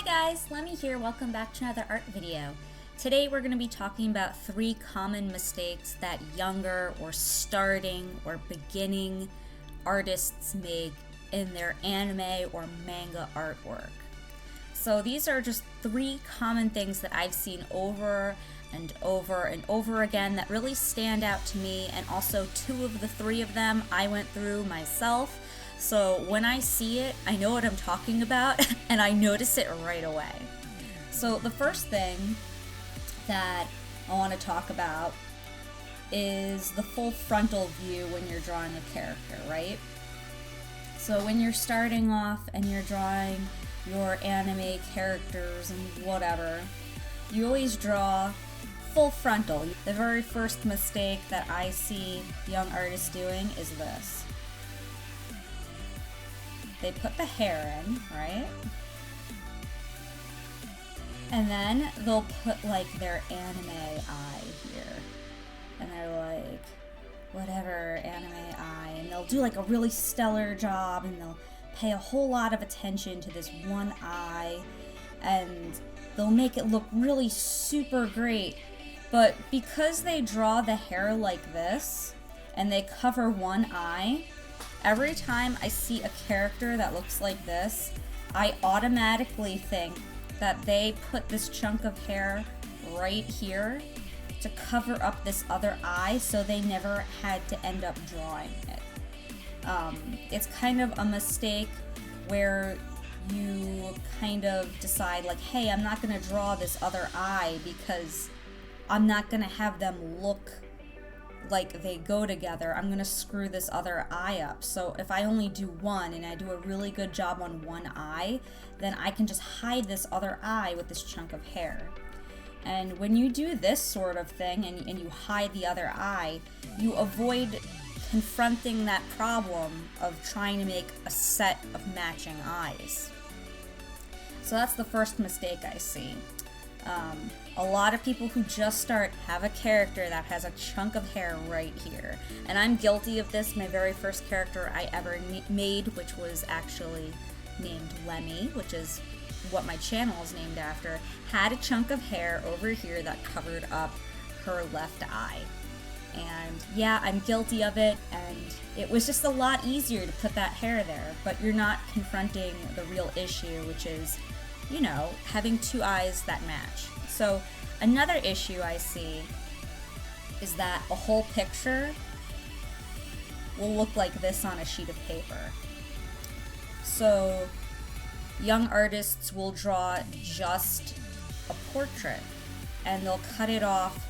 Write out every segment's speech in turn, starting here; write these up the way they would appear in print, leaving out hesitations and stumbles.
guys, Lemmy here. Welcome back to another art video. Today we're going to be talking about 3 common mistakes that younger or starting or beginning artists make in their anime or manga artwork. So these are just 3 common things that I've seen over and over and over again that really stand out to me, and also 2 of the 3 of them I went through myself. So when I see it, I know what I'm talking about, and I notice it right away. So the first thing that I want to talk about is the full frontal view when you're drawing a character, right? So when you're starting off and you're drawing your anime characters and whatever, you always draw full frontal. The very first mistake that I see young artists doing is this. They put the hair in, right? And then they'll put like their anime eye here. And they're like, whatever, anime eye. And they'll do like a really stellar job, and they'll pay a whole lot of attention to this one eye. And they'll make it look really super great. But because they draw the hair like this, and they cover one eye, every time I see a character that looks like this, I automatically think that they put this chunk of hair right here to cover up this other eye, so they never had to end up drawing it. It's kind of a mistake where you kind of decide like, hey, I'm not going to draw this other eye because I'm not going to have them look like they go together. I'm gonna screw this other eye up. So if I only do one and I do a really good job on one eye, then I can just hide this other eye with this chunk of hair. And when you do this sort of thing and you hide the other eye, you avoid confronting that problem of trying to make a set of matching eyes. So that's the first mistake I see. A lot of people who just start have a character that has a chunk of hair right here. And I'm guilty of this. My very first character I ever made, which was actually named Lemmy, which is what my channel is named after, had a chunk of hair over here that covered up her left eye. And yeah, I'm guilty of it, and it was just a lot easier to put that hair there, but you're not confronting the real issue, which is, you know, having 2 eyes that match. So another issue I see is that a whole picture will look like this on a sheet of paper. So young artists will draw just a portrait, and they'll cut it off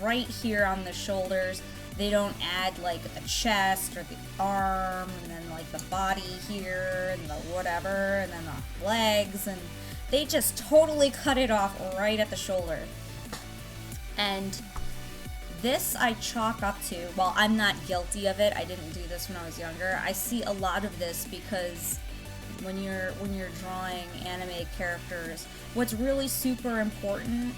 right here on the shoulders. They don't add like the chest or the arm, and then like the body here, and the whatever, and then the legs, and they just totally cut it off right at the shoulder. And this I chalk up to, well, I'm not guilty of it, I didn't do this when I was younger. I see a lot of this because when you're drawing anime characters, what's really super important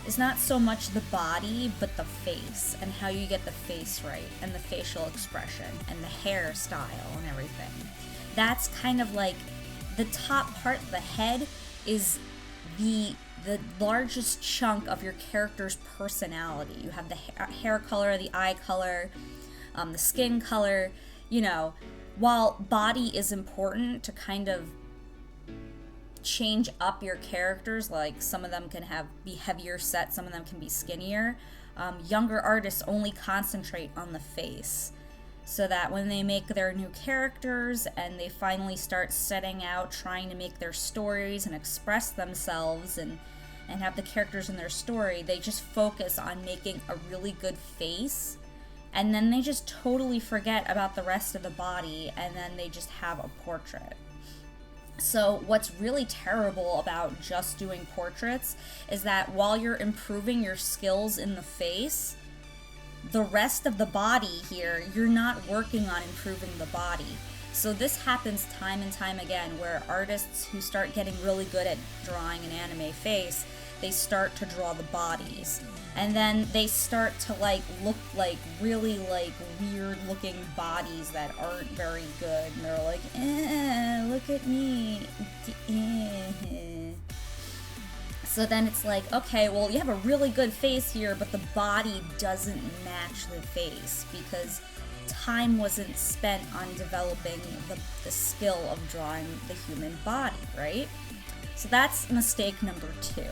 is not so much the body, but the face, and how you get the face right, and the facial expression, and the hairstyle, and everything. That's kind of like the top part, the head, is the largest chunk of your character's personality. You have the hair color, the eye color, the skin color. You know, while body is important to kind of change up your characters, like some of them can be heavier set, some of them can be skinnier, younger artists only concentrate on the face, so that when they make their new characters and they finally start setting out trying to make their stories and express themselves and have the characters in their story, they just focus on making a really good face, and then they just totally forget about the rest of the body, and then they just have a portrait. So what's really terrible about just doing portraits is that while you're improving your skills in the face, the rest of the body here, you're not working on improving the body. So this happens time and time again, where artists who start getting really good at drawing an anime face, they start to draw the bodies. And then they start to like look like really like weird looking bodies that aren't very good. And they're like, look at me. So then it's like, okay, well, you have a really good face here, but the body doesn't match the face because time wasn't spent on developing the skill of drawing the human body, right? So that's mistake number 2.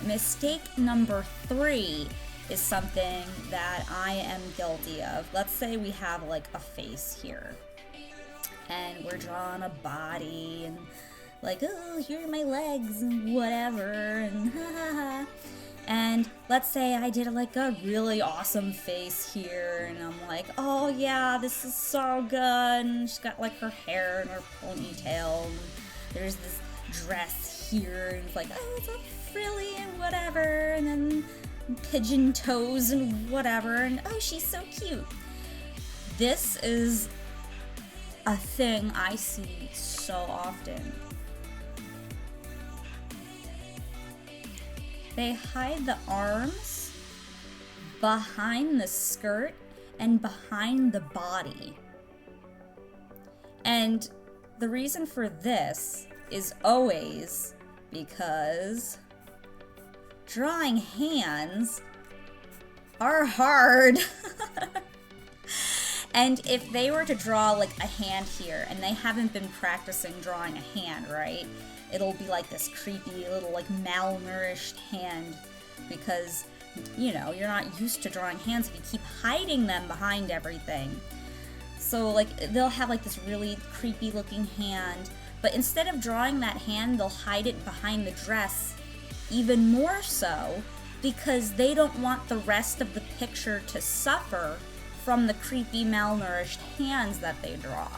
Mistake number 3 is something that I am guilty of. Let's say we have like a face here, and we're drawing a body, and like, oh, here are my legs, and whatever, and ha ha ha. And let's say I did like a really awesome face here, and I'm like, oh yeah, this is so good, and she's got like her hair and her ponytail, and there's this dress here, and it's like, oh, it's all frilly and whatever, and then pigeon toes and whatever, and oh, she's so cute. This is a thing I see so often. They hide the arms behind the skirt and behind the body. And the reason for this is always because drawing hands are hard. And if they were to draw like a hand here and they haven't been practicing drawing a hand, right? It'll be like this creepy little like malnourished hand because, you know, you're not used to drawing hands if you keep hiding them behind everything. So like they'll have like this really creepy looking hand, but instead of drawing that hand, they'll hide it behind the dress even more so because they don't want the rest of the picture to suffer from the creepy malnourished hands that they draw.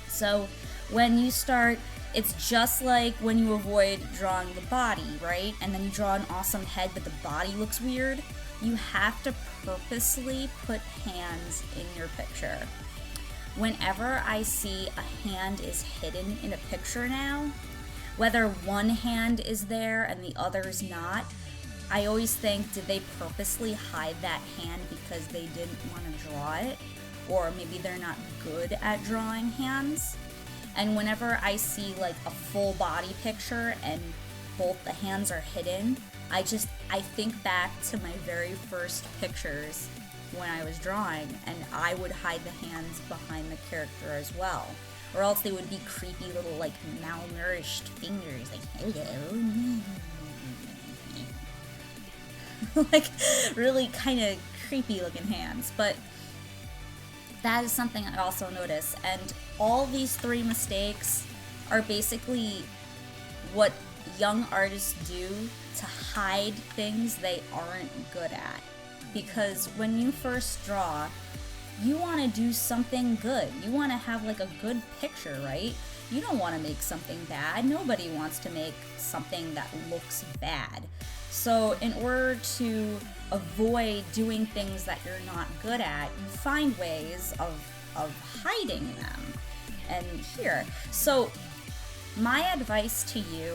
So when you start, it's just like when you avoid drawing the body, right? And then you draw an awesome head, but the body looks weird. You have to purposely put hands in your picture. Whenever I see a hand is hidden in a picture now, whether one hand is there and the other is not, I always think, did they purposely hide that hand because they didn't want to draw it? Or maybe they're not good at drawing hands? And whenever I see like a full body picture and both the hands are hidden, I think back to my very first pictures when I was drawing, and I would hide the hands behind the character as well. Or else they would be creepy little like malnourished fingers, like hello. Like really kind of creepy looking hands. But that is something I also notice. And all these 3 mistakes are basically what young artists do to hide things they aren't good at. Because when you first draw, you want to do something good. You want to have like a good picture, right? You don't want to make something bad. Nobody wants to make something that looks bad. So in order to avoid doing things that you're not good at, you find ways of hiding them. And here, so my advice to you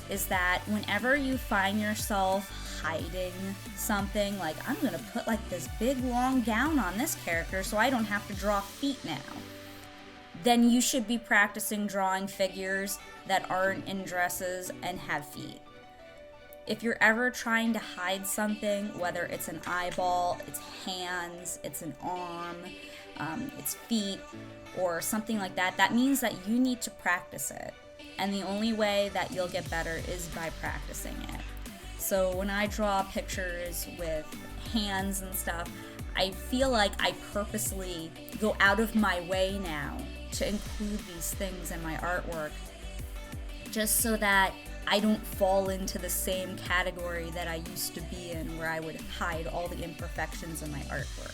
is that whenever you find yourself hiding something, like I'm gonna put like this big long gown on this character so I don't have to draw feet now, then you should be practicing drawing figures that aren't in dresses and have feet. If you're ever trying to hide something, whether it's an eyeball, it's hands, it's an arm, it's feet, or something like that, that means that you need to practice it. And the only way that you'll get better is by practicing it. So when I draw pictures with hands and stuff, I feel like I purposely go out of my way now to include these things in my artwork, just so that I don't fall into the same category that I used to be in, where I would hide all the imperfections in my artwork.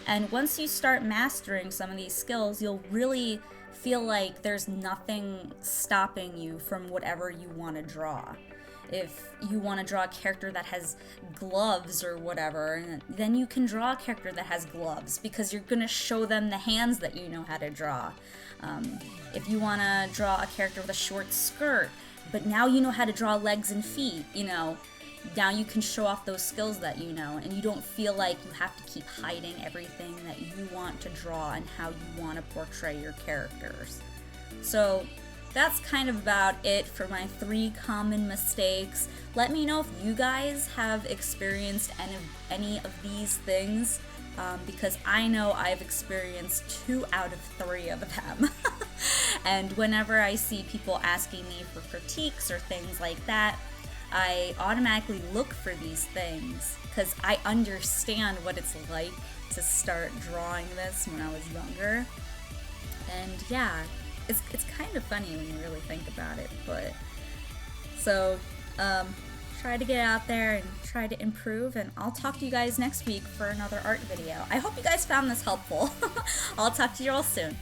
And once you start mastering some of these skills, you'll really feel like there's nothing stopping you from whatever you want to draw. If you want to draw a character that has gloves or whatever, then you can draw a character that has gloves because you're going to show them the hands that you know how to draw. If you want to draw a character with a short skirt, but now you know how to draw legs and feet, now you can show off those skills that you know, and you don't feel like you have to keep hiding everything that you want to draw and how you want to portray your characters. So that's kind of about it for my 3 common mistakes. Let me know if you guys have experienced any of these things, because I know I've experienced 2 out of 3 of them. And whenever I see people asking me for critiques or things like that, I automatically look for these things because I understand what it's like to start drawing this when I was younger. And yeah, it's kind of funny when you really think about it. But so try to get out there and try to improve, and I'll talk to you guys next week for another art video. I hope you guys found this helpful. I'll talk to you all soon.